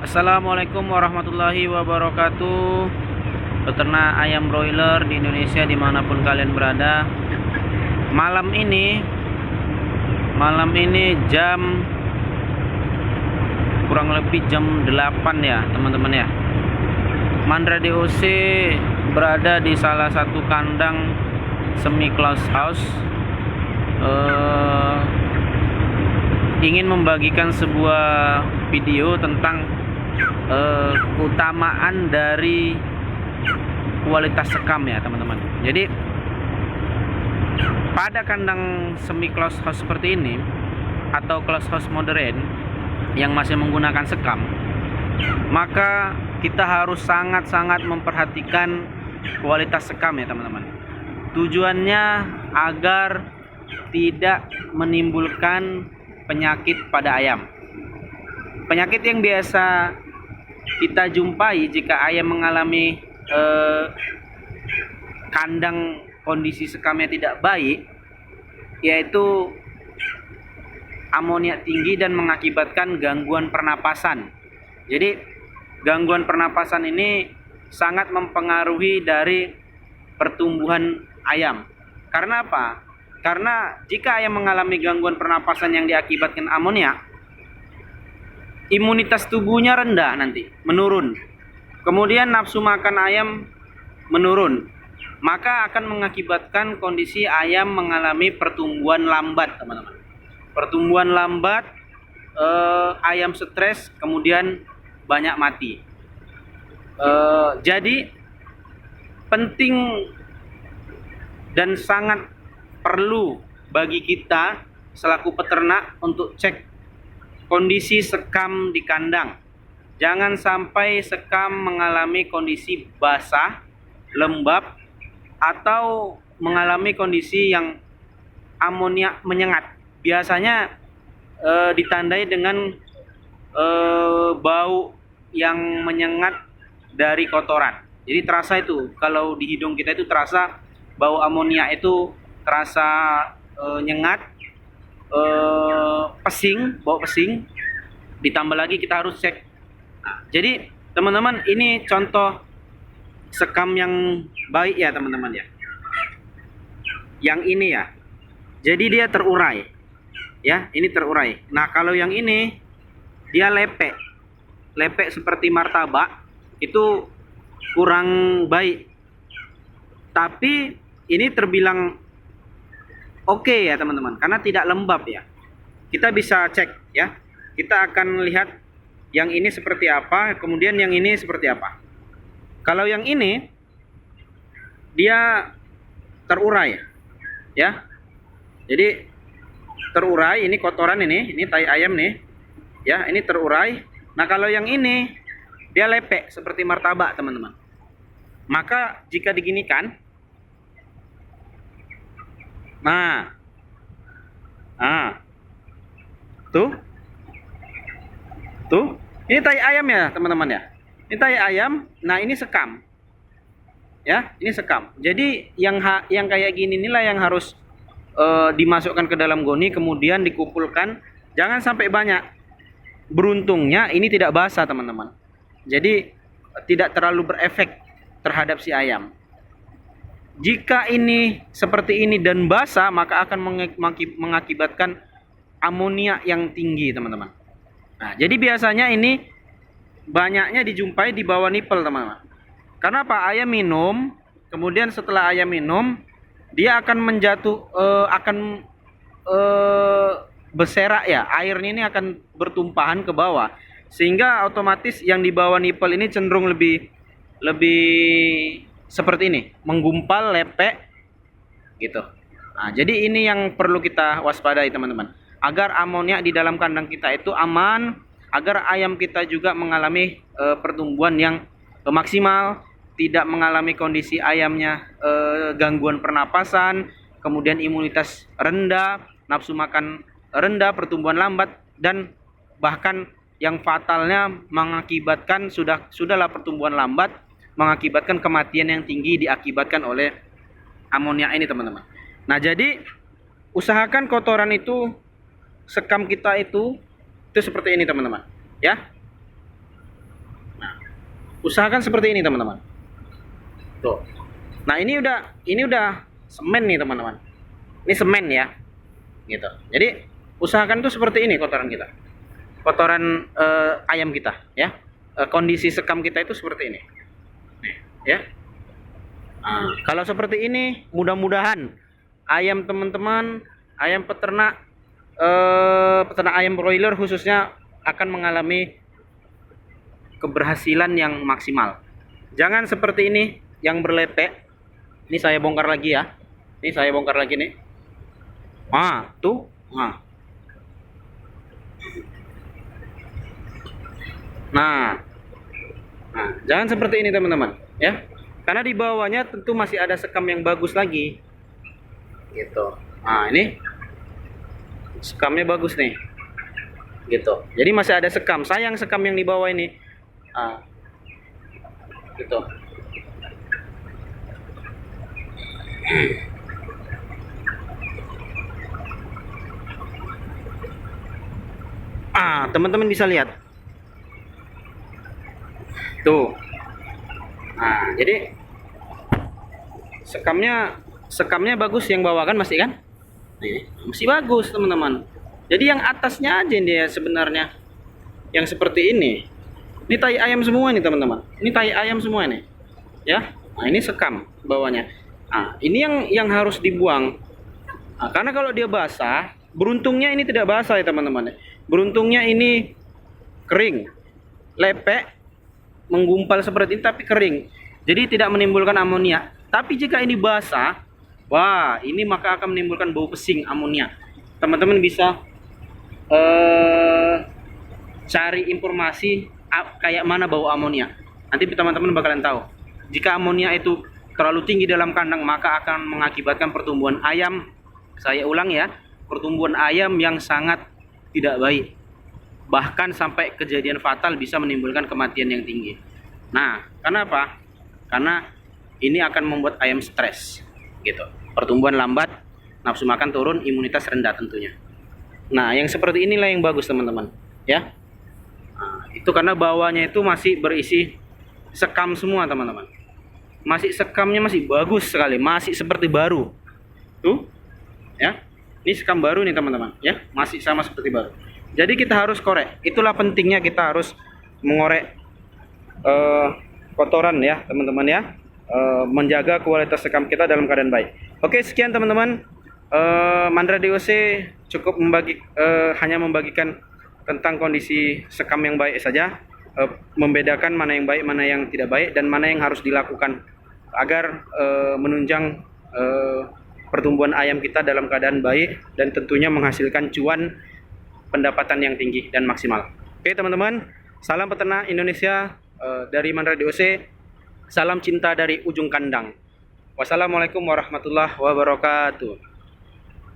Assalamualaikum warahmatullahi wabarakatuh. Peternak ayam broiler di Indonesia dimanapun kalian berada. Malam ini jam kurang lebih jam 8 ya teman-teman ya. Mandra DOC berada di salah satu kandang semi closed house, ingin membagikan sebuah video tentang keutamaan dari kualitas sekam ya teman-teman. Jadi pada kandang semi closed house seperti ini atau closed house modern yang masih menggunakan sekam, maka kita harus sangat-sangat memperhatikan kualitas sekam ya teman-teman. Tujuannya agar tidak menimbulkan penyakit pada ayam. Penyakit yang biasa kita jumpai jika ayam mengalami kandang kondisi sekamnya tidak baik, yaitu amonia tinggi dan mengakibatkan gangguan pernapasan. Jadi gangguan pernapasan ini sangat mempengaruhi dari pertumbuhan ayam. Karena apa? Karena jika ayam mengalami gangguan pernapasan yang diakibatkan amonia, imunitas tubuhnya rendah, nanti menurun. Kemudian nafsu makan ayam menurun, maka akan mengakibatkan kondisi ayam mengalami pertumbuhan lambat teman-teman. Pertumbuhan lambat, ayam stres, kemudian banyak mati. Jadi penting dan sangat perlu bagi kita selaku peternak untuk cek kondisi sekam di kandang. Jangan sampai sekam mengalami kondisi basah, lembab, atau mengalami kondisi yang amonia menyengat. Biasanya ditandai dengan bau yang menyengat dari kotoran. Jadi terasa itu, kalau di hidung kita itu terasa bau amonia, itu terasa nyengat, pesing, bau pesing. Ditambah lagi kita harus cek. Nah, jadi teman-teman, ini contoh sekam yang baik ya teman-teman ya. Yang ini ya, jadi dia terurai ya, ini terurai. Nah kalau yang ini dia lepek seperti martabak, itu kurang baik. Tapi ini terbilang oke ya teman-teman, karena tidak lembab ya. Kita bisa cek ya. Kita akan lihat yang ini seperti apa, kemudian yang ini seperti apa. Kalau yang ini dia terurai ya. Jadi terurai, ini kotoran, ini tai ayam nih. Ya, ini terurai. Nah, kalau yang ini dia lepek seperti martabak, teman-teman. Maka jika diginikan, nah, tuh, ini tai ayam ya teman-teman ya. Ini tai ayam. Nah ini sekam, ya, ini sekam. Jadi yang kayak gini inilah yang harus dimasukkan ke dalam goni, kemudian dikumpulkan. Jangan sampai banyak. Beruntungnya ini tidak basah teman-teman. Jadi tidak terlalu berefek terhadap si ayam. Jika ini seperti ini dan basah, maka akan mengakibatkan amonia yang tinggi teman-teman. Nah, jadi biasanya ini banyaknya dijumpai di bawah nipel teman-teman. Karena apa? Ayam minum, kemudian setelah ayam minum, dia akan berserak ya. Airnya ini akan bertumpahan ke bawah, sehingga otomatis yang di bawah nipel ini cenderung lebih seperti ini, menggumpal, lepek gitu. Nah, jadi ini yang perlu kita waspadai teman-teman, agar amonia di dalam kandang kita itu aman, agar ayam kita juga mengalami pertumbuhan yang maksimal, tidak mengalami kondisi ayamnya gangguan pernapasan, kemudian imunitas rendah, nafsu makan rendah, pertumbuhan lambat, dan bahkan yang fatalnya mengakibatkan sudahlah pertumbuhan lambat, mengakibatkan kematian yang tinggi diakibatkan oleh amonia ini teman-teman. Nah jadi usahakan kotoran itu, sekam kita itu seperti ini teman-teman ya. Usahakan seperti ini teman-teman. Tuh. Nah, ini udah semen nih teman-teman. Ini semen ya. Gitu. Jadi usahakan tuh seperti ini kotoran kita. Kotoran ayam kita ya. Kondisi sekam kita itu seperti ini. Nih, ya. Nah, kalau seperti ini mudah-mudahan ayam teman-teman, ayam peternak ayam broiler khususnya akan mengalami keberhasilan yang maksimal. Jangan seperti ini yang berlepek. Ini saya bongkar lagi ya. Ini saya bongkar lagi nih. Tuh. Nah, jangan seperti ini teman-teman, ya. Karena di bawahnya tentu masih ada sekam yang bagus lagi. Gitu. Nah, ini sekamnya bagus nih. Gitu. Jadi masih ada sekam. Sayang sekam yang di bawah ini. Gitu. Teman-teman bisa lihat. Tuh. Jadi sekamnya bagus yang bawah kan masih kan? Nih, masih bagus, teman-teman. Jadi yang atasnya aja dia sebenarnya yang seperti ini. Ini tai ayam semua nih, teman-teman. Ini tai ayam semua nih. Ya. Nah, ini sekam bawahnya. Ini yang harus dibuang. Karena kalau dia basah, beruntungnya ini tidak basah ya, teman-teman. Beruntungnya ini kering. Lepek, menggumpal seperti ini tapi kering. Jadi tidak menimbulkan amonia. Tapi jika ini basah, wah, ini maka akan menimbulkan bau pesing amonia. Teman-teman bisa cari informasi kayak mana bau amonia. Nanti teman-teman bakalan tahu. Jika amonia itu terlalu tinggi dalam kandang, maka akan mengakibatkan pertumbuhan ayam. Saya ulang ya, pertumbuhan ayam yang sangat tidak baik. Bahkan sampai kejadian fatal, bisa menimbulkan kematian yang tinggi. Nah, kenapa? Karena ini akan membuat ayam stres, gitu. Pertumbuhan lambat, nafsu makan turun, imunitas rendah tentunya. Nah, yang seperti inilah yang bagus teman-teman, ya. Itu karena bawahnya itu masih berisi sekam semua teman-teman. Sekamnya masih bagus sekali, masih seperti baru. Tuh, ya. Ini sekam baru nih teman-teman, ya. Masih sama seperti baru. Jadi kita harus korek. Itulah pentingnya kita harus mengorek kotoran ya teman-teman ya. Menjaga kualitas sekam kita dalam keadaan baik. Oke, sekian teman-teman. Mandra DOC cukup hanya membagikan tentang kondisi sekam yang baik saja, membedakan mana yang baik, mana yang tidak baik, dan mana yang harus dilakukan agar menunjang pertumbuhan ayam kita dalam keadaan baik dan tentunya menghasilkan cuan pendapatan yang tinggi dan maksimal. Oke teman-teman, salam peternak Indonesia dari Mandra DOC. Salam cinta dari ujung kandang. Wassalamualaikum warahmatullahi wabarakatuh.